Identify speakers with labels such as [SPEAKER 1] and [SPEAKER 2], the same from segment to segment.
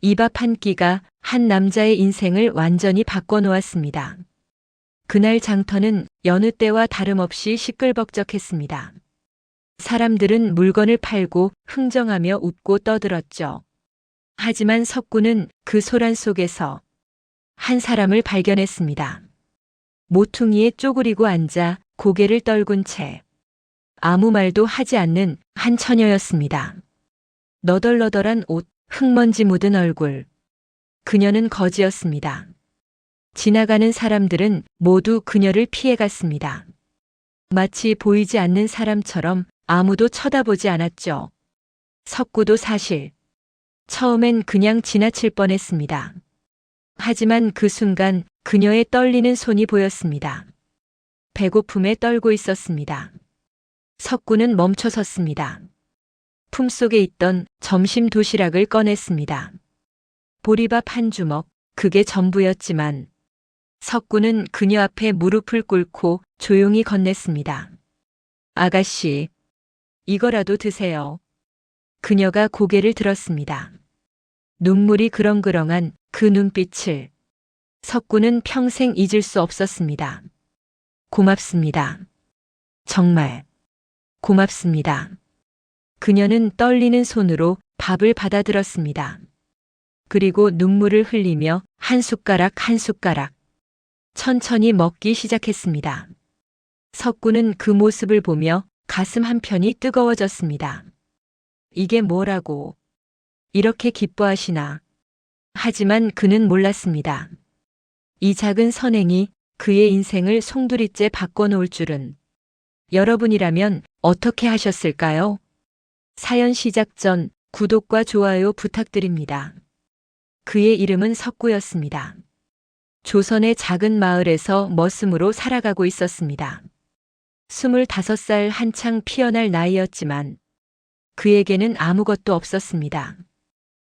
[SPEAKER 1] 이 밥 한 끼가 한 남자의 인생을 완전히 바꿔놓았습니다. 그날 장터는 여느 때와 다름없이 시끌벅적했습니다. 사람들은 물건을 팔고 흥정하며 웃고 떠들었죠. 하지만 석구는 그 소란 속에서 한 사람을 발견했습니다. 모퉁이에 쪼그리고 앉아 고개를 떨군 채 아무 말도 하지 않는 한 처녀였습니다. 너덜너덜한 옷, 흙먼지 묻은 얼굴. 그녀는 거지였습니다. 지나가는 사람들은 모두 그녀를 피해갔습니다. 마치 보이지 않는 사람처럼 아무도 쳐다보지 않았죠. 석구도 사실 처음엔 그냥 지나칠 뻔했습니다. 하지만 그 순간 그녀의 떨리는 손이 보였습니다. 배고픔에 떨고 있었습니다. 석구는 멈춰섰습니다. 품속에 있던 점심 도시락을 꺼냈습니다. 보리밥 한 주먹, 그게 전부였지만 석구는 그녀 앞에 무릎을 꿇고 조용히 건넸습니다. 아가씨, 이거라도 드세요. 그녀가 고개를 들었습니다. 눈물이 그렁그렁한 그 눈빛을 석구는 평생 잊을 수 없었습니다. 고맙습니다. 정말 고맙습니다. 그녀는 떨리는 손으로 밥을 받아들었습니다. 그리고 눈물을 흘리며 한 숟가락 한 숟가락 천천히 먹기 시작했습니다. 석구는 그 모습을 보며 가슴 한편이 뜨거워졌습니다. 이게 뭐라고 이렇게 기뻐하시나. 하지만 그는 몰랐습니다. 이 작은 선행이 그의 인생을 송두리째 바꿔놓을 줄은. 여러분이라면 어떻게 하셨을까요? 사연 시작 전 구독과 좋아요 부탁드립니다. 그의 이름은 석구였습니다. 조선의 작은 마을에서 머슴으로 살아가고 있었습니다. 25살 한창 피어날 나이였지만 그에게는 아무것도 없었습니다.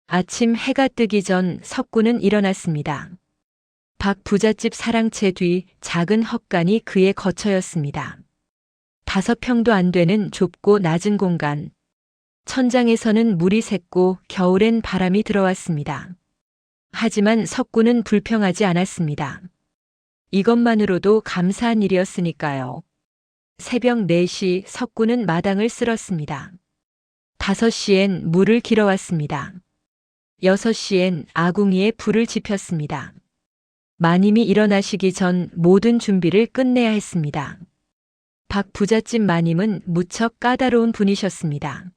[SPEAKER 1] 아침 해가 뜨기 전 석구는 일어났습니다. 박 부잣집 사랑채 뒤 작은 헛간이 그의 거처였습니다. 5평도 안 되는 좁고 낮은 공간. 천장에서는 물이 샜고 겨울엔 바람이 들어왔습니다. 하지만 석구는 불평하지 않았습니다. 이것만으로도 감사한 일이었으니까요. 새벽 4시 석구는 마당을 쓸었습니다. 5시엔 물을 길어왔습니다. 6시엔 아궁이에 불을 지폈습니다. 마님이 일어나시기 전 모든 준비를 끝내야 했습니다. 박 부잣집 마님은 무척 까다로운 분이셨습니다.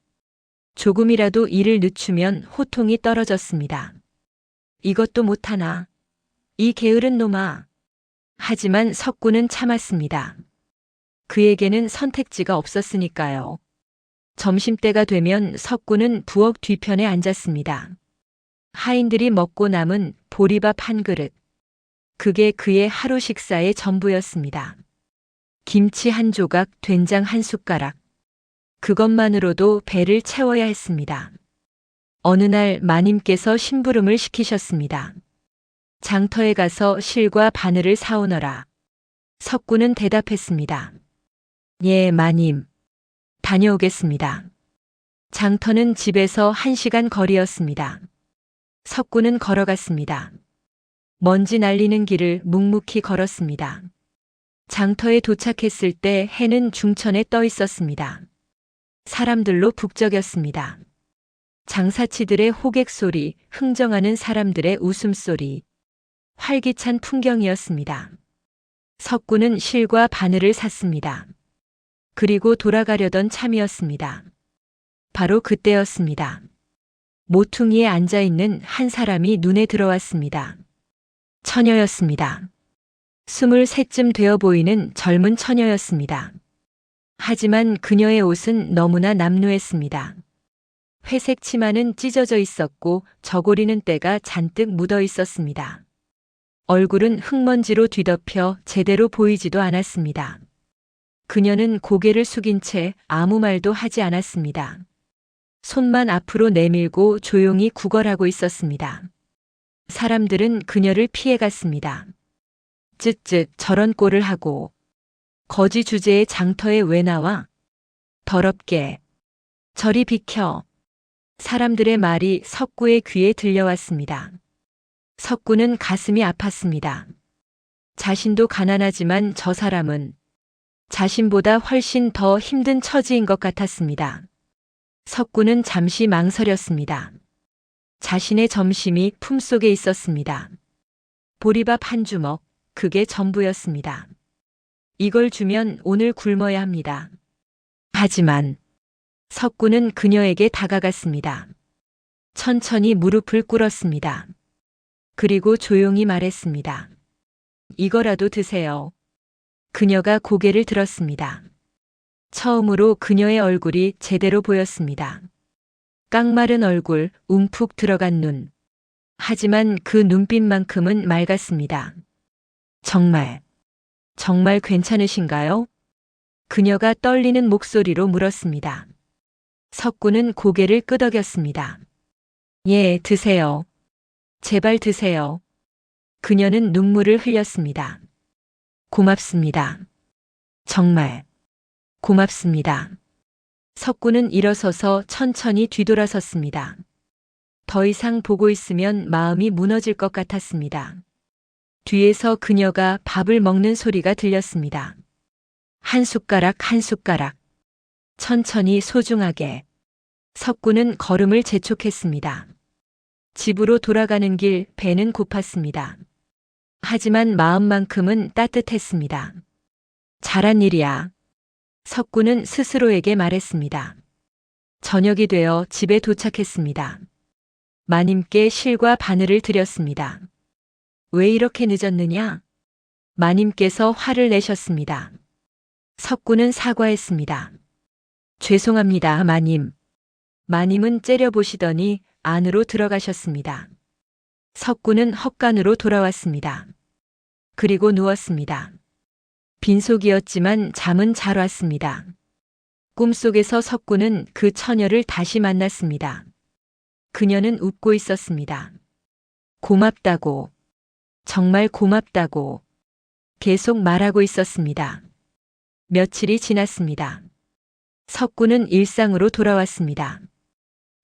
[SPEAKER 1] 조금이라도 일을 늦추면 호통이 떨어졌습니다. 이것도 못하나. 이 게으른 놈아. 하지만 석구는 참았습니다. 그에게는 선택지가 없었으니까요. 점심때가 되면 석구는 부엌 뒤편에 앉았습니다. 하인들이 먹고 남은 보리밥 한 그릇. 그게 그의 하루 식사의 전부였습니다. 김치 한 조각, 된장 한 숟가락. 그것만으로도 배를 채워야 했습니다. 어느 날 마님께서 심부름을 시키셨습니다. 장터에 가서 실과 바늘을 사오너라. 석구는 대답했습니다. 예, 마님. 다녀오겠습니다. 장터는 집에서 1시간 거리였습니다. 석구는 걸어갔습니다. 먼지 날리는 길을 묵묵히 걸었습니다. 장터에 도착했을 때 해는 중천에 떠 있었습니다. 사람들로 북적였습니다. 장사치들의 호객 소리, 흥정하는 사람들의 웃음소리. 활기찬 풍경이었습니다. 석구는 실과 바늘을 샀습니다. 그리고 돌아가려던 참이었습니다. 바로 그때였습니다. 모퉁이에 앉아있는 한 사람이 눈에 들어왔습니다. 처녀였습니다. 23쯤 되어 보이는 젊은 처녀였습니다. 하지만 그녀의 옷은 너무나 남루했습니다. 회색 치마는 찢어져 있었고 저고리는 때가 잔뜩 묻어 있었습니다. 얼굴은 흙먼지로 뒤덮여 제대로 보이지도 않았습니다. 그녀는 고개를 숙인 채 아무 말도 하지 않았습니다. 손만 앞으로 내밀고 조용히 구걸하고 있었습니다. 사람들은 그녀를 피해갔습니다. 쯧쯧 저런 꼴을 하고 거지 주제의 장터에 왜 나와? 더럽게. 저리 비켜. 사람들의 말이 석구의 귀에 들려왔습니다. 석구는 가슴이 아팠습니다. 자신도 가난하지만 저 사람은 자신보다 훨씬 더 힘든 처지인 것 같았습니다. 석구는 잠시 망설였습니다. 자신의 점심이 품속에 있었습니다. 보리밥 한 주먹, 그게 전부였습니다. 이걸 주면 오늘 굶어야 합니다. 하지만 석구는 그녀에게 다가갔습니다. 천천히 무릎을 꿇었습니다. 그리고 조용히 말했습니다. 이거라도 드세요. 그녀가 고개를 들었습니다. 처음으로 그녀의 얼굴이 제대로 보였습니다. 깡마른 얼굴, 움푹 들어간 눈. 하지만 그 눈빛만큼은 맑았습니다. 정말 괜찮으신가요? 그녀가 떨리는 목소리로 물었습니다. 석구는 고개를 끄덕였습니다. 예, 드세요. 제발 드세요. 그녀는 눈물을 흘렸습니다. 고맙습니다. 정말 고맙습니다. 석구는 일어서서 천천히 뒤돌아섰습니다. 더 이상 보고 있으면 마음이 무너질 것 같았습니다. 뒤에서 그녀가 밥을 먹는 소리가 들렸습니다. 한 숟가락 한 숟가락. 천천히 소중하게. 석구는 걸음을 재촉했습니다. 집으로 돌아가는 길 배는 고팠습니다. 하지만 마음만큼은 따뜻했습니다. 잘한 일이야. 석구는 스스로에게 말했습니다. 저녁이 되어 집에 도착했습니다. 마님께 실과 바늘을 드렸습니다. 왜 이렇게 늦었느냐? 마님께서 화를 내셨습니다. 석구는 사과했습니다. 죄송합니다, 마님. 마님은 째려보시더니 안으로 들어가셨습니다. 석구는 헛간으로 돌아왔습니다. 그리고 누웠습니다. 빈속이었지만 잠은 잘 왔습니다. 꿈속에서 석구는 그 처녀를 다시 만났습니다. 그녀는 웃고 있었습니다. 고맙다고, 정말 고맙다고 계속 말하고 있었습니다. 며칠이 지났습니다. 석구는 일상으로 돌아왔습니다.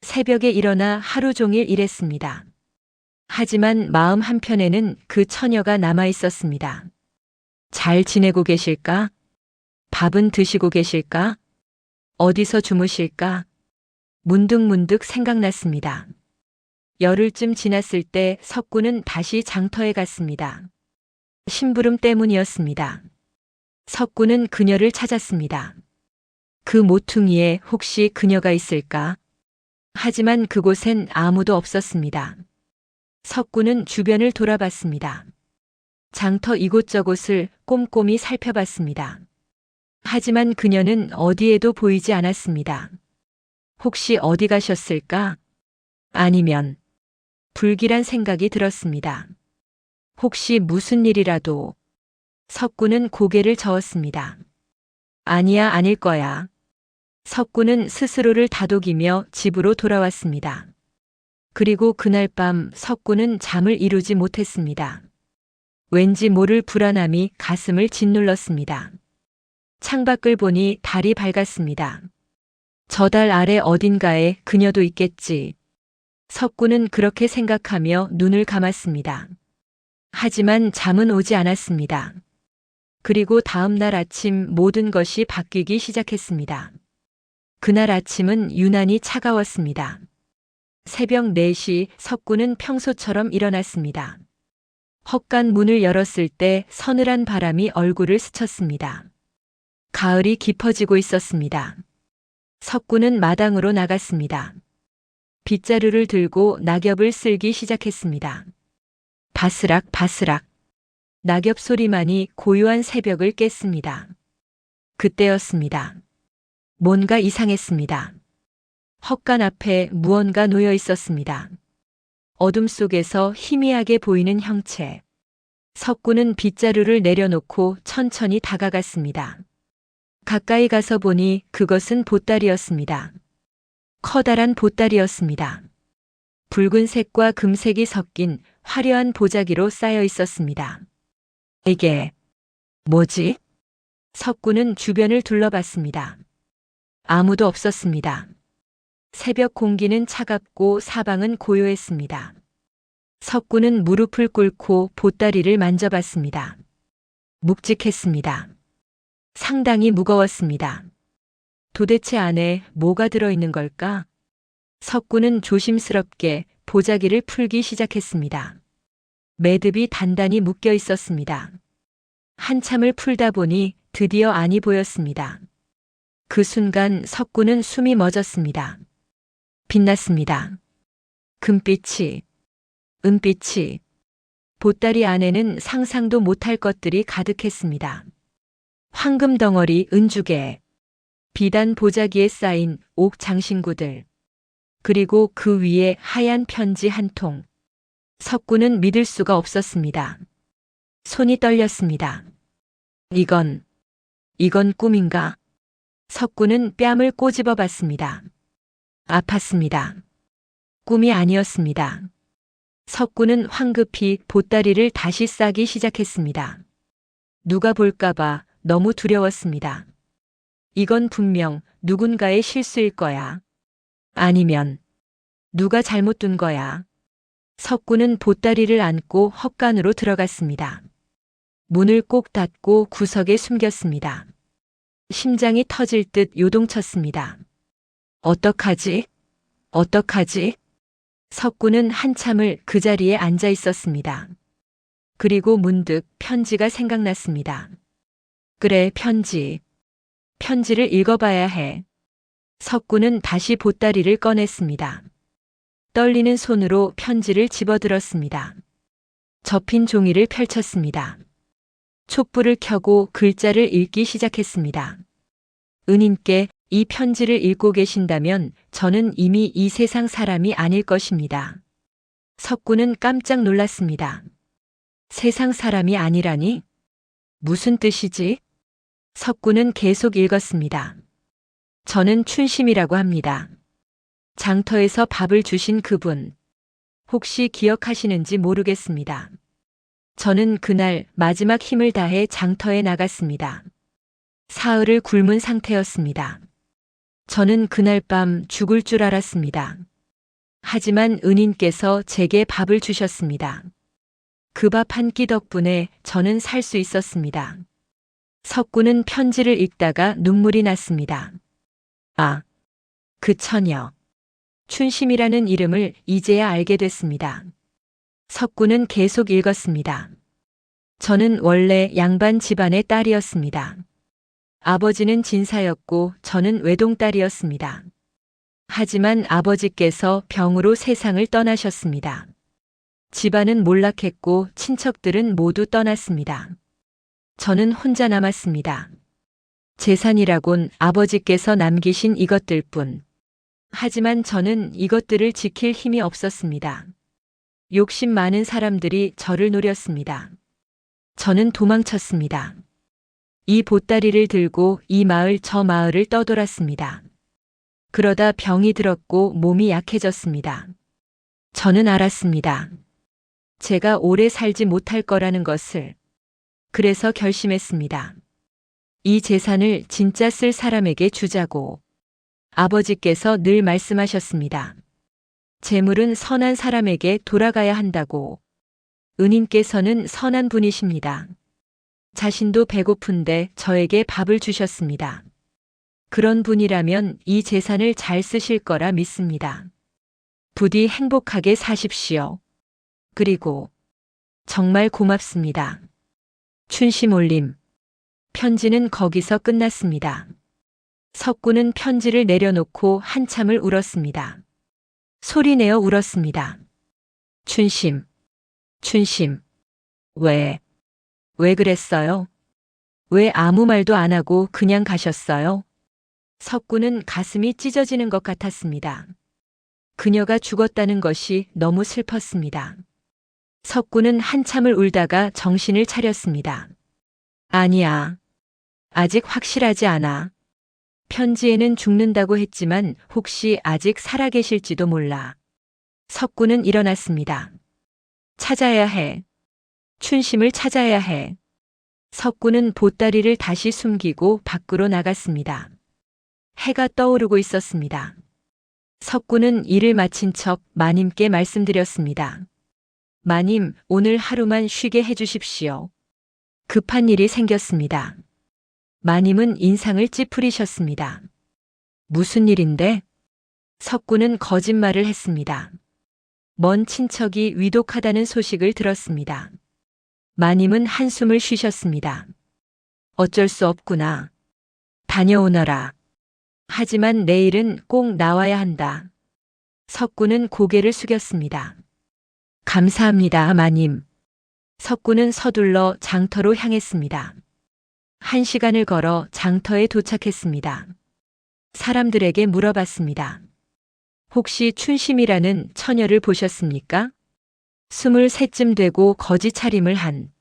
[SPEAKER 1] 새벽에 일어나 하루 종일 일했습니다. 하지만 마음 한편에는 그 처녀가 남아 있었습니다. 잘 지내고 계실까? 밥은 드시고 계실까? 어디서 주무실까? 문득문득 생각났습니다. 열흘쯤 지났을 때 석구는 다시 장터에 갔습니다. 심부름 때문이었습니다. 석구는 그녀를 찾았습니다. 그 모퉁이에 혹시 그녀가 있을까? 하지만 그곳엔 아무도 없었습니다. 석구는 주변을 돌아봤습니다. 장터 이곳저곳을 꼼꼼히 살펴봤습니다. 하지만 그녀는 어디에도 보이지 않았습니다. 혹시 어디 가셨을까? 아니면 불길한 생각이 들었습니다. 혹시 무슨 일이라도. 석구는 고개를 저었습니다. 아니야, 아닐 거야. 석구는 스스로를 다독이며 집으로 돌아왔습니다. 그리고 그날 밤 석구는 잠을 이루지 못했습니다. 왠지 모를 불안함이 가슴을 짓눌렀습니다. 창밖을 보니 달이 밝았습니다. 저 달 아래 어딘가에 그녀도 있겠지. 석구는 그렇게 생각하며 눈을 감았습니다. 하지만 잠은 오지 않았습니다. 그리고 다음 날 아침 모든 것이 바뀌기 시작했습니다. 그날 아침은 유난히 차가웠습니다. 새벽 4시 석구는 평소처럼 일어났습니다. 헛간 문을 열었을 때 서늘한 바람이 얼굴을 스쳤습니다. 가을이 깊어지고 있었습니다. 석구는 마당으로 나갔습니다. 빗자루를 들고 낙엽을 쓸기 시작했습니다. 바스락 바스락. 낙엽 소리만이 고요한 새벽을 깼습니다. 그때였습니다. 뭔가 이상했습니다. 헛간 앞에 무언가 놓여 있었습니다. 어둠 속에서 희미하게 보이는 형체. 석구는 빗자루를 내려놓고 천천히 다가갔습니다. 가까이 가서 보니 그것은 보따리였습니다. 커다란 보따리였습니다. 붉은색과 금색이 섞인 화려한 보자기로 쌓여 있었습니다. 이게 뭐지? 석구는 주변을 둘러봤습니다. 아무도 없었습니다. 새벽 공기는 차갑고 사방은 고요했습니다. 석구는 무릎을 꿇고 보따리를 만져봤습니다. 묵직했습니다. 상당히 무거웠습니다. 도대체 안에 뭐가 들어있는 걸까? 석구는 조심스럽게 보자기를 풀기 시작했습니다. 매듭이 단단히 묶여 있었습니다. 한참을 풀다 보니 드디어 안이 보였습니다. 그 순간 석구는 숨이 멎었습니다. 빛났습니다. 금빛이, 은빛이, 보따리 안에는 상상도 못할 것들이 가득했습니다. 황금 덩어리, 은주개, 비단 보자기에 쌓인 옥 장신구들, 그리고 그 위에 하얀 편지 한 통. 석구는 믿을 수가 없었습니다. 손이 떨렸습니다. 이건 꿈인가? 석구는 뺨을 꼬집어 봤습니다. 아팠습니다. 꿈이 아니었습니다. 석구는 황급히 보따리를 다시 싸기 시작했습니다. 누가 볼까봐 너무 두려웠습니다. 이건 분명 누군가의 실수일 거야. 아니면 누가 잘못 둔 거야. 석구는 보따리를 안고 헛간으로 들어갔습니다. 문을 꼭 닫고 구석에 숨겼습니다. 심장이 터질 듯 요동쳤습니다. 어떡하지? 어떡하지? 석구는 한참을 그 자리에 앉아 있었습니다. 그리고 문득 편지가 생각났습니다. 그래, 편지. 편지를 읽어봐야 해. 석구는 다시 보따리를 꺼냈습니다. 떨리는 손으로 편지를 집어들었습니다. 접힌 종이를 펼쳤습니다. 촛불을 켜고 글자를 읽기 시작했습니다. 은인께 이 편지를 읽고 계신다면 저는 이미 이 세상 사람이 아닐 것입니다. 석구는 깜짝 놀랐습니다. 세상 사람이 아니라니? 무슨 뜻이지? 석구는 계속 읽었습니다. 저는 춘심이라고 합니다. 장터에서 밥을 주신 그분. 혹시 기억하시는지 모르겠습니다. 저는 그날 마지막 힘을 다해 장터에 나갔습니다. 사흘을 굶은 상태였습니다. 저는 그날 밤 죽을 줄 알았습니다. 하지만 은인께서 제게 밥을 주셨습니다. 그 밥 한 끼 덕분에 저는 살 수 있었습니다. 석구는 편지를 읽다가 눈물이 났습니다. 아, 그 처녀. 춘심이라는 이름을 이제야 알게 됐습니다. 석구는 계속 읽었습니다. 저는 원래 양반 집안의 딸이었습니다. 아버지는 진사였고 저는 외동딸이었습니다. 하지만 아버지께서 병으로 세상을 떠나셨습니다. 집안은 몰락했고 친척들은 모두 떠났습니다. 저는 혼자 남았습니다. 재산이라곤 아버지께서 남기신 이것들 뿐. 하지만 저는 이것들을 지킬 힘이 없었습니다. 욕심 많은 사람들이 저를 노렸습니다. 저는 도망쳤습니다. 이 보따리를 들고 이 마을 저 마을을 떠돌았습니다. 그러다 병이 들었고 몸이 약해졌습니다. 저는 알았습니다. 제가 오래 살지 못할 거라는 것을. 그래서 결심했습니다. 이 재산을 진짜 쓸 사람에게 주자고. 아버지께서 늘 말씀하셨습니다. 재물은 선한 사람에게 돌아가야 한다고. 은인께서는 선한 분이십니다. 자신도 배고픈데 저에게 밥을 주셨습니다. 그런 분이라면 이 재산을 잘 쓰실 거라 믿습니다. 부디 행복하게 사십시오. 그리고 정말 고맙습니다. 춘심 올림. 편지는 거기서 끝났습니다. 석구는 편지를 내려놓고 한참을 울었습니다. 소리내어 울었습니다. 춘심, 춘심. 왜 그랬어요? 왜 아무 말도 안 하고 그냥 가셨어요? 석구는 가슴이 찢어지는 것 같았습니다. 그녀가 죽었다는 것이 너무 슬펐습니다. 석구는 한참을 울다가 정신을 차렸습니다. 아니야. 아직 확실하지 않아. 편지에는 죽는다고 했지만 혹시 아직 살아계실지도 몰라. 석구는 일어났습니다. 찾아야 해. 춘심을 찾아야 해. 석구는 보따리를 다시 숨기고 밖으로 나갔습니다. 해가 떠오르고 있었습니다. 석구는 일을 마친 척 마님께 말씀드렸습니다. 마님, 오늘 하루만 쉬게 해주십시오. 급한 일이 생겼습니다. 마님은 인상을 찌푸리셨습니다. 무슨 일인데? 석구는 거짓말을 했습니다. 먼 친척이 위독하다는 소식을 들었습니다. 마님은 한숨을 쉬셨습니다. 어쩔 수 없구나. 다녀오너라. 하지만 내일은 꼭 나와야 한다. 석구는 고개를 숙였습니다. 감사합니다, 마님. 석구는 서둘러 장터로 향했습니다. 1시간을 걸어 장터에 도착했습니다. 사람들에게 물어봤습니다. 혹시 춘심이라는 처녀를 보셨습니까? 23쯤 되고 거지 차림을 한.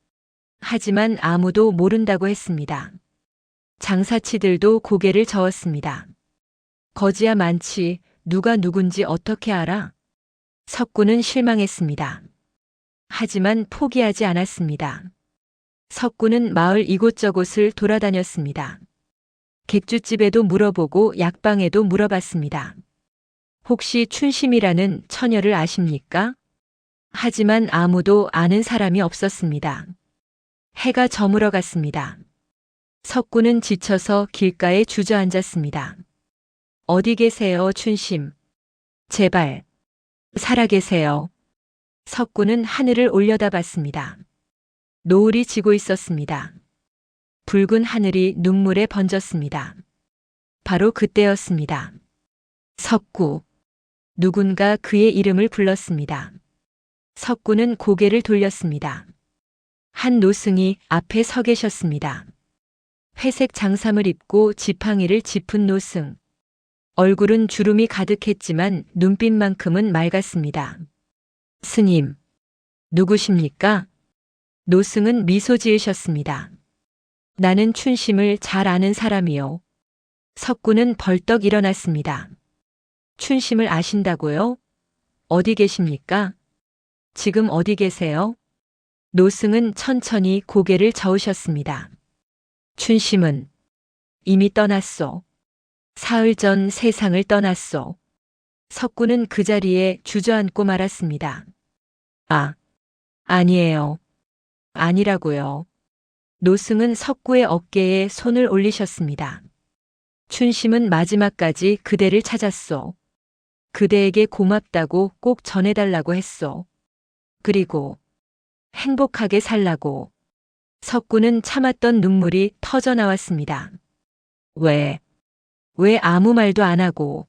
[SPEAKER 1] 하지만 아무도 모른다고 했습니다. 장사치들도 고개를 저었습니다. 거지야 많지, 누가 누군지 어떻게 알아? 석구는 실망했습니다. 하지만 포기하지 않았습니다. 석구는 마을 이곳저곳을 돌아다녔습니다. 객주집에도 물어보고 약방에도 물어봤습니다. 혹시 춘심이라는 처녀를 아십니까? 하지만 아무도 아는 사람이 없었습니다. 해가 저물어 갔습니다. 석구는 지쳐서 길가에 주저앉았습니다. 어디 계세요, 춘심? 제발, 살아계세요. 석구는 하늘을 올려다봤습니다. 노을이 지고 있었습니다. 붉은 하늘이 눈물에 번졌습니다. 바로 그때였습니다. 석구. 누군가 그의 이름을 불렀습니다. 석구는 고개를 돌렸습니다. 한 노승이 앞에 서 계셨습니다. 회색 장삼을 입고 지팡이를 짚은 노승. 얼굴은 주름이 가득했지만 눈빛만큼은 맑았습니다. 스님, 누구십니까? 노승은 미소 지으셨습니다. 나는 춘심을 잘 아는 사람이요. 석구는 벌떡 일어났습니다. 춘심을 아신다고요? 어디 계십니까? 지금 어디 계세요? 노승은 천천히 고개를 저으셨습니다. 춘심은 이미 떠났소. 사흘 전 세상을 떠났소. 석구는 그 자리에 주저앉고 말았습니다. 아니에요. 아니라고요. 노승은 석구의 어깨에 손을 올리셨습니다. 춘심은 마지막까지 그대를 찾았소. 그대에게 고맙다고 꼭 전해달라고 했소. 그리고 행복하게 살라고. 석구는 참았던 눈물이 터져 나왔습니다. 왜 아무 말도 안 하고.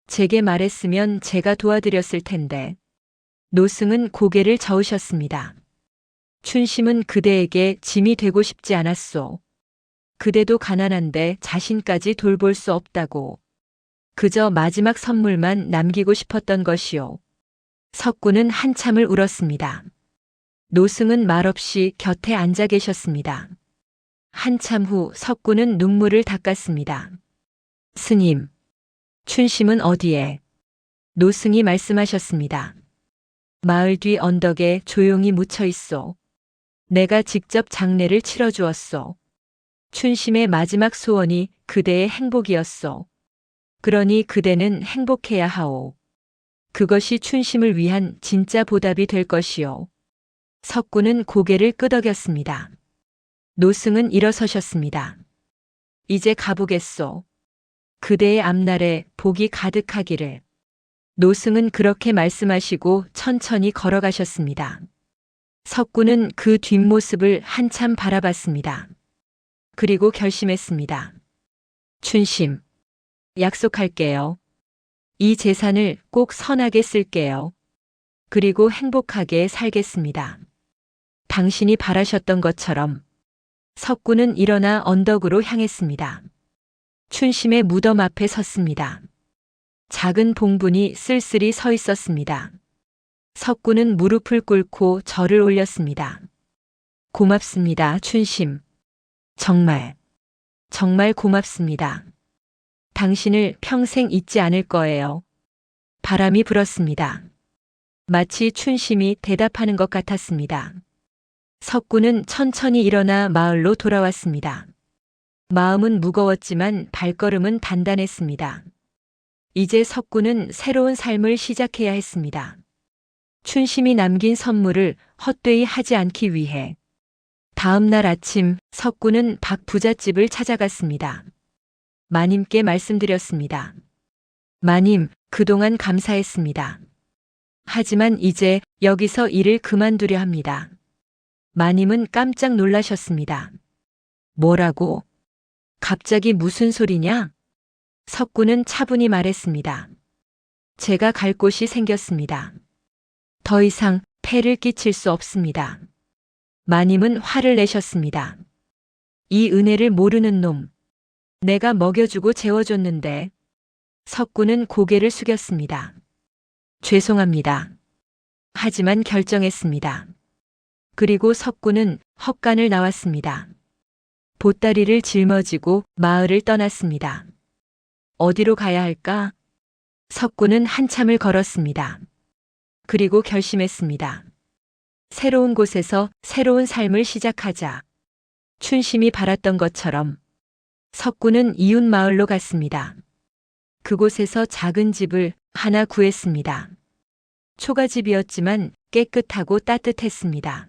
[SPEAKER 1] 제게 말했으면 제가 도와드렸을 텐데. 노승은 고개를 저으셨습니다. 춘심은 그대에게 짐이 되고 싶지 않았소. 그대도 가난한데 자신까지 돌볼 수 없다고. 그저 마지막 선물만 남기고 싶었던 것이요. 석구는 한참을 울었습니다. 노승은 말없이 곁에 앉아 계셨습니다. 한참 후 석구는 눈물을 닦았습니다. 스님, 춘심은 어디에? 노승이 말씀하셨습니다. 마을 뒤 언덕에 조용히 묻혀 있소. 내가 직접 장례를 치러주었소. 춘심의 마지막 소원이 그대의 행복이었소. 그러니 그대는 행복해야 하오. 그것이 춘심을 위한 진짜 보답이 될 것이요. 석구는 고개를 끄덕였습니다. 노승은 일어서셨습니다. 이제 가보겠소. 그대의 앞날에 복이 가득하기를. 노승은 그렇게 말씀하시고 천천히 걸어가셨습니다. 석구는 그 뒷모습을 한참 바라봤습니다. 그리고 결심했습니다. 춘심, 약속할게요. 이 재산을 꼭 선하게 쓸게요. 그리고 행복하게 살겠습니다. 당신이 바라셨던 것처럼. 석구는 일어나 언덕으로 향했습니다. 춘심의 무덤 앞에 섰습니다. 작은 봉분이 쓸쓸히 서 있었습니다. 석구는 무릎을 꿇고 절을 올렸습니다. 고맙습니다, 춘심. 정말 고맙습니다. 당신을 평생 잊지 않을 거예요. 바람이 불었습니다. 마치 춘심이 대답하는 것 같았습니다. 석구는 천천히 일어나 마을로 돌아왔습니다. 마음은 무거웠지만 발걸음은 단단했습니다. 이제 석구는 새로운 삶을 시작해야 했습니다. 춘심이 남긴 선물을 헛되이 하지 않기 위해. 다음 날 아침 석구는 박 부잣집을 찾아갔습니다. 마님께 말씀드렸습니다. 마님, 그동안 감사했습니다. 하지만 이제 여기서 일을 그만두려 합니다. 마님은 깜짝 놀라셨습니다. 뭐라고? 갑자기 무슨 소리냐? 석구는 차분히 말했습니다. 제가 갈 곳이 생겼습니다. 더 이상 폐를 끼칠 수 없습니다. 마님은 화를 내셨습니다. 이 은혜를 모르는 놈. 내가 먹여주고 재워줬는데. 석구는 고개를 숙였습니다. 죄송합니다. 하지만 결정했습니다. 그리고 석구는 헛간을 나왔습니다. 보따리를 짊어지고 마을을 떠났습니다. 어디로 가야 할까? 석구는 한참을 걸었습니다. 그리고 결심했습니다. 새로운 곳에서 새로운 삶을 시작하자. 춘심이 바랐던 것처럼 석구는 이웃 마을로 갔습니다. 그곳에서 작은 집을 하나 구했습니다. 초가집이었지만 깨끗하고 따뜻했습니다.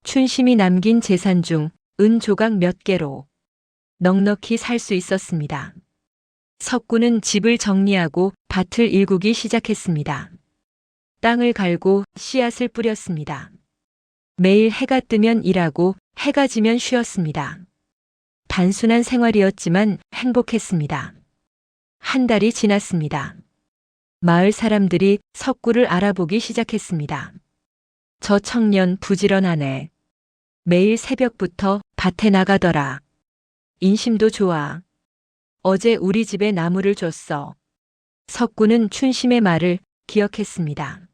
[SPEAKER 1] 춘심이 남긴 재산 중 은 조각 몇 개로 넉넉히 살 수 있었습니다. 석구는 집을 정리하고 밭을 일구기 시작했습니다. 땅을 갈고 씨앗을 뿌렸습니다. 매일 해가 뜨면 일하고 해가 지면 쉬었습니다. 단순한 생활이었지만 행복했습니다. 한 달이 지났습니다. 마을 사람들이 석구를 알아보기 시작했습니다. 저 청년 부지런하네. 매일 새벽부터 밭에 나가더라. 인심도 좋아. 어제 우리 집에 나무를 줬어. 석구는 춘심의 말을 기억했습니다.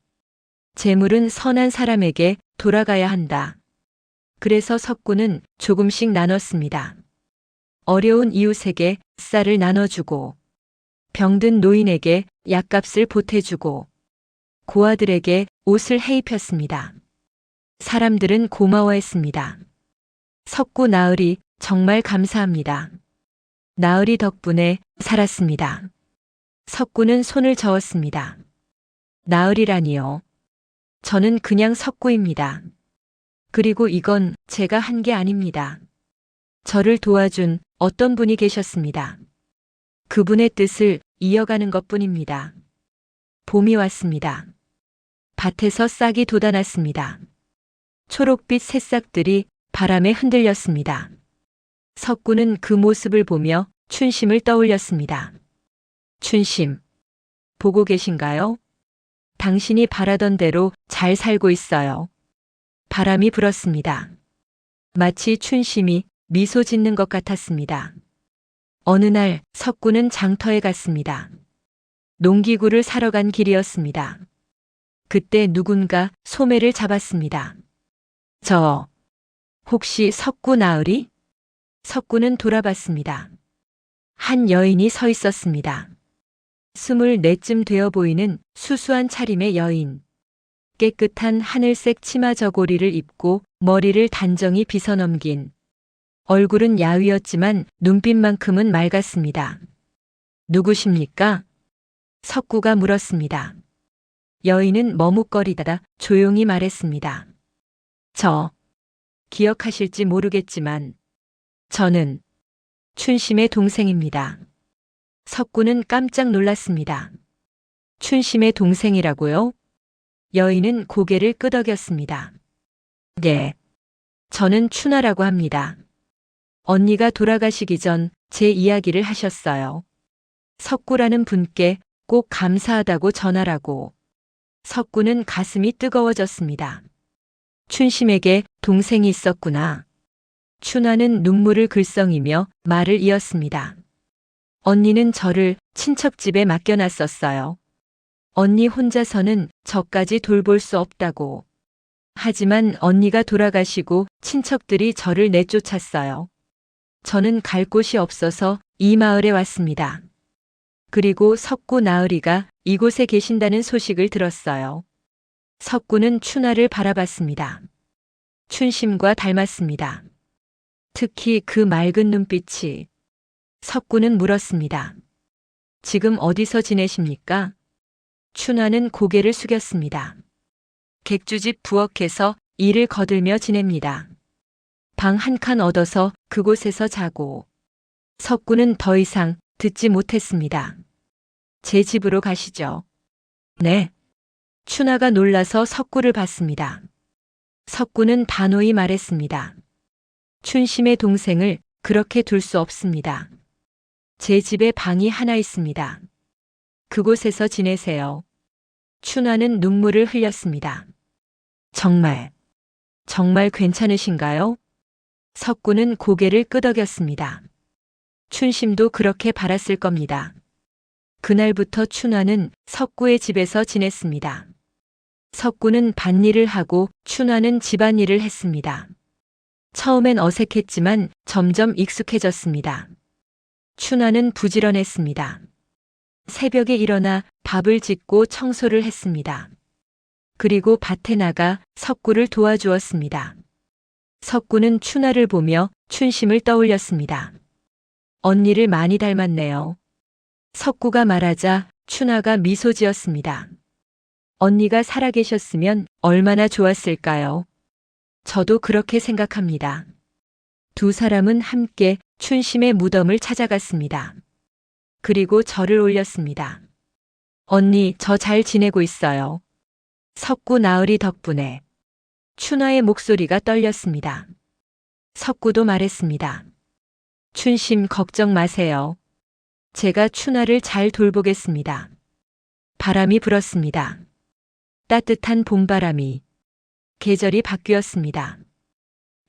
[SPEAKER 1] 재물은 선한 사람에게 돌아가야 한다. 그래서 석구는 조금씩 나눴습니다. 어려운 이웃에게 쌀을 나눠주고, 병든 노인에게 약값을 보태주고, 고아들에게 옷을 해입혔습니다. 사람들은 고마워했습니다. 석구 나으리 정말 감사합니다. 나으리 덕분에 살았습니다. 석구는 손을 저었습니다. 나으리라니요. 저는 그냥 석구입니다. 그리고 이건 제가 한 게 아닙니다. 저를 도와준 어떤 분이 계셨습니다. 그분의 뜻을 이어가는 것뿐입니다. 봄이 왔습니다. 밭에서 싹이 돋아났습니다. 초록빛 새싹들이 바람에 흔들렸습니다. 석구는 그 모습을 보며 춘심을 떠올렸습니다. 춘심, 보고 계신가요? 당신이 바라던 대로 잘 살고 있어요. 바람이 불었습니다. 마치 춘심이 미소 짓는 것 같았습니다. 어느 날 석구는 장터에 갔습니다. 농기구를 사러 간 길이었습니다. 그때 누군가 소매를 잡았습니다. 저, 혹시 석구 나으리? 석구는 돌아봤습니다. 한 여인이 서 있었습니다. 24쯤 되어 보이는 수수한 차림의 여인. 깨끗한 하늘색 치마 저고리를 입고 머리를 단정히 빗어넘긴. 얼굴은 야위었지만 눈빛만큼은 맑았습니다. 누구십니까? 석구가 물었습니다. 여인은 머뭇거리다가 조용히 말했습니다. 저, 기억하실지 모르겠지만 저는 춘심의 동생입니다. 석구는 깜짝 놀랐습니다. 춘심의 동생이라고요? 여인은 고개를 끄덕였습니다. 예, 저는 춘하라고 합니다. 언니가 돌아가시기 전 제 이야기를 하셨어요. 석구라는 분께 꼭 감사하다고 전하라고. 석구는 가슴이 뜨거워졌습니다. 춘심에게 동생이 있었구나. 춘하는 눈물을 글썽이며 말을 이었습니다. 언니는 저를 친척집에 맡겨놨었어요. 언니 혼자서는 저까지 돌볼 수 없다고. 하지만 언니가 돌아가시고 친척들이 저를 내쫓았어요. 저는 갈 곳이 없어서 이 마을에 왔습니다. 그리고 석구 나으리가 이곳에 계신다는 소식을 들었어요. 석구는 춘하를 바라봤습니다. 춘심과 닮았습니다. 특히 그 맑은 눈빛이. 석구는 물었습니다. 지금 어디서 지내십니까? 춘하는 고개를 숙였습니다. 객주집 부엌에서 일을 거들며 지냅니다. 방 한 칸 얻어서 그곳에서 자고. 석구는 더 이상 듣지 못했습니다. 제 집으로 가시죠. 네. 춘하가 놀라서 석구를 봤습니다. 석구는 단호히 말했습니다. 춘심의 동생을 그렇게 둘 수 없습니다. 제 집에 방이 하나 있습니다. 그곳에서 지내세요. 춘하는 눈물을 흘렸습니다. 정말 괜찮으신가요? 석구는 고개를 끄덕였습니다. 춘심도 그렇게 바랐을 겁니다. 그날부터 춘하는 석구의 집에서 지냈습니다. 석구는 밭일을 하고 춘하는 집안일을 했습니다. 처음엔 어색했지만 점점 익숙해졌습니다. 춘하는 부지런했습니다. 새벽에 일어나 밥을 짓고 청소를 했습니다. 그리고 밭에 나가 석구를 도와주었습니다. 석구는 춘하를 보며 춘심을 떠올렸습니다. 언니를 많이 닮았네요. 석구가 말하자 춘하가 미소 지었습니다. 언니가 살아계셨으면 얼마나 좋았을까요? 저도 그렇게 생각합니다. 두 사람은 함께 춘심의 무덤을 찾아갔습니다. 그리고 절을 올렸습니다. 언니, 저 잘 지내고 있어요. 석구 나으리 덕분에. 춘하의 목소리가 떨렸습니다. 석구도 말했습니다. 춘심 걱정 마세요. 제가 춘하를 잘 돌보겠습니다. 바람이 불었습니다. 따뜻한 봄바람이. 계절이 바뀌었습니다.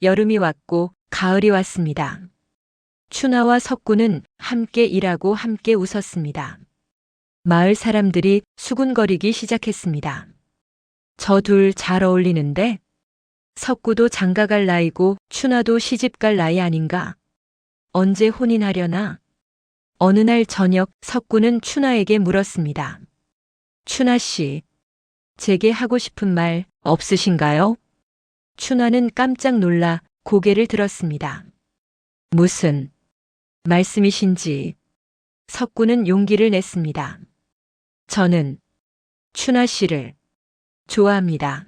[SPEAKER 1] 여름이 왔고 가을이 왔습니다. 춘하와 석구는 함께 일하고 함께 웃었습니다. 마을 사람들이 수군거리기 시작했습니다. 저 둘 잘 어울리는데? 석구도 장가갈 나이고 춘하도 시집갈 나이 아닌가? 언제 혼인하려나? 어느 날 저녁 석구는 춘하에게 물었습니다. 춘하 씨, 제게 하고 싶은 말 없으신가요? 춘하는 깜짝 놀라 고개를 들었습니다. 무슨 말씀이신지. 석구는 용기를 냈습니다. 저는 춘하 씨를 좋아합니다.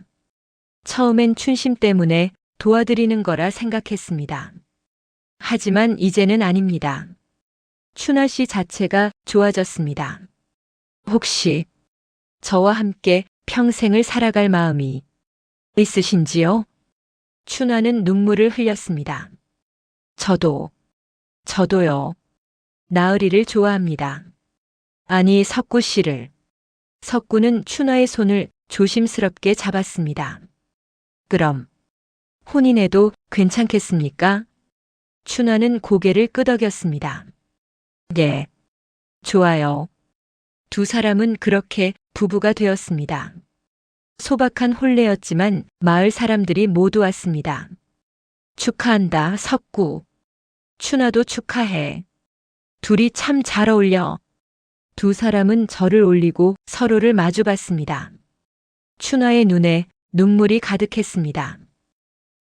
[SPEAKER 1] 처음엔 춘심 때문에 도와드리는 거라 생각했습니다. 하지만 이제는 아닙니다. 춘하 씨 자체가 좋아졌습니다. 혹시 저와 함께 평생을 살아갈 마음이 있으신지요? 춘하는 눈물을 흘렸습니다. 저도요. 나으리를 좋아합니다. 아니, 석구 씨를. 석구는 춘하의 손을 조심스럽게 잡았습니다. 그럼 혼인해도 괜찮겠습니까? 춘하는 고개를 끄덕였습니다. 예, 좋아요. 두 사람은 그렇게 부부가 되었습니다. 소박한 혼례였지만 마을 사람들이 모두 왔습니다. 축하한다, 석구. 춘하도 축하해. 둘이 참 잘 어울려. 두 사람은 절을 올리고 서로를 마주봤습니다. 춘하의 눈에 눈물이 가득했습니다.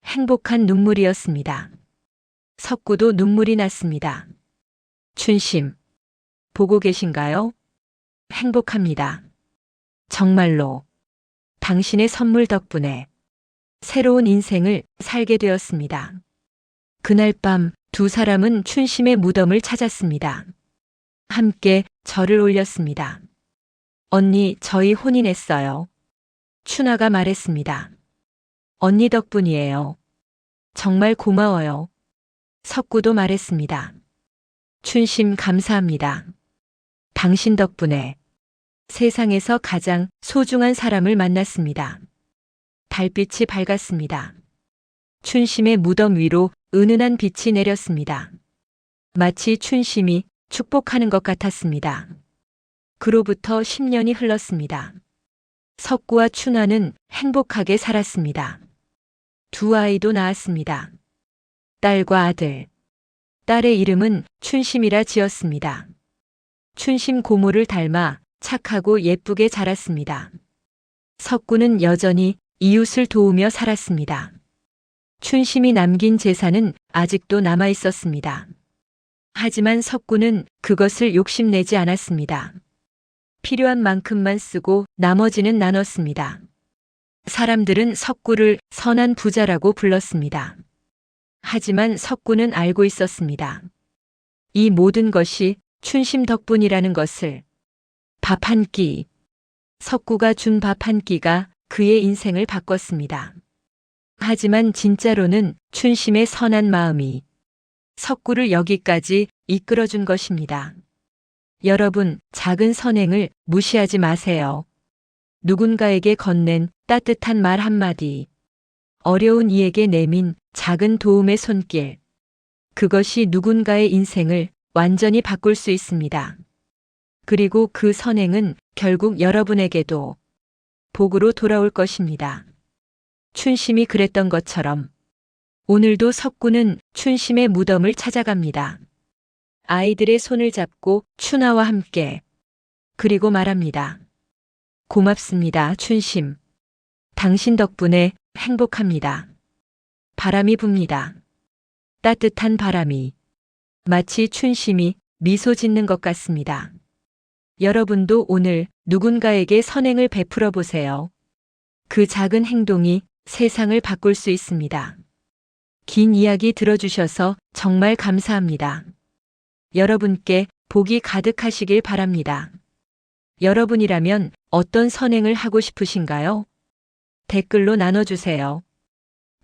[SPEAKER 1] 행복한 눈물이었습니다. 석구도 눈물이 났습니다. 춘심, 보고 계신가요? 행복합니다. 정말로. 당신의 선물 덕분에 새로운 인생을 살게 되었습니다. 그날 밤 두 사람은 춘심의 무덤을 찾았습니다. 함께 절을 올렸습니다. 언니, 저희 혼인했어요. 춘하가 말했습니다. 언니 덕분이에요. 정말 고마워요. 석구도 말했습니다. 춘심 감사합니다. 당신 덕분에 세상에서 가장 소중한 사람을 만났습니다. 달빛이 밝았습니다. 춘심의 무덤 위로 은은한 빛이 내렸습니다. 마치 춘심이 축복하는 것 같았습니다. 그로부터 10년이 흘렀습니다. 석구와 춘하는 행복하게 살았습니다. 두 아이도 낳았습니다. 딸과 아들. 딸의 이름은 춘심이라 지었습니다. 춘심 고모를 닮아 착하고 예쁘게 자랐습니다. 석구는 여전히 이웃을 도우며 살았습니다. 춘심이 남긴 재산은 아직도 남아 있었습니다. 하지만 석구는 그 그것을 욕심내지 않았습니다. 필요한 만큼만 쓰고 나머지는 나눴습니다. 사람들은 석구를 선한 부자라고 불렀습니다. 하지만 석구는 알고 있었습니다. 이 모든 것이 춘심 덕분이라는 것을. 밥 한 끼. 석구가 준 밥 한 끼가 그의 인생을 바꿨습니다. 하지만 진짜로는 춘심의 선한 마음이 석구를 여기까지 이끌어준 것입니다. 여러분, 작은 선행을 무시하지 마세요. 누군가에게 건넨 따뜻한 말 한마디, 어려운 이에게 내민 작은 도움의 손길, 그것이 누군가의 인생을 완전히 바꿀 수 있습니다. 그리고 그 선행은 결국 여러분에게도 복으로 돌아올 것입니다. 춘심이 그랬던 것처럼 오늘도 석구는 춘심의 무덤을 찾아갑니다. 아이들의 손을 잡고 춘하와 함께, 그리고 말합니다. 고맙습니다, 춘심. 당신 덕분에 행복합니다. 바람이 붑니다. 따뜻한 바람이 마치 춘심이 미소 짓는 것 같습니다. 여러분도 오늘 누군가에게 선행을 베풀어 보세요. 그 작은 행동이 세상을 바꿀 수 있습니다. 긴 이야기 들어주셔서 정말 감사합니다. 여러분께 복이 가득하시길 바랍니다. 여러분이라면 어떤 선행을 하고 싶으신가요? 댓글로 나눠주세요.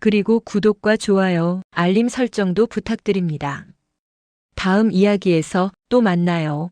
[SPEAKER 1] 그리고 구독과 좋아요, 알림 설정도 부탁드립니다. 다음 이야기에서 또 만나요.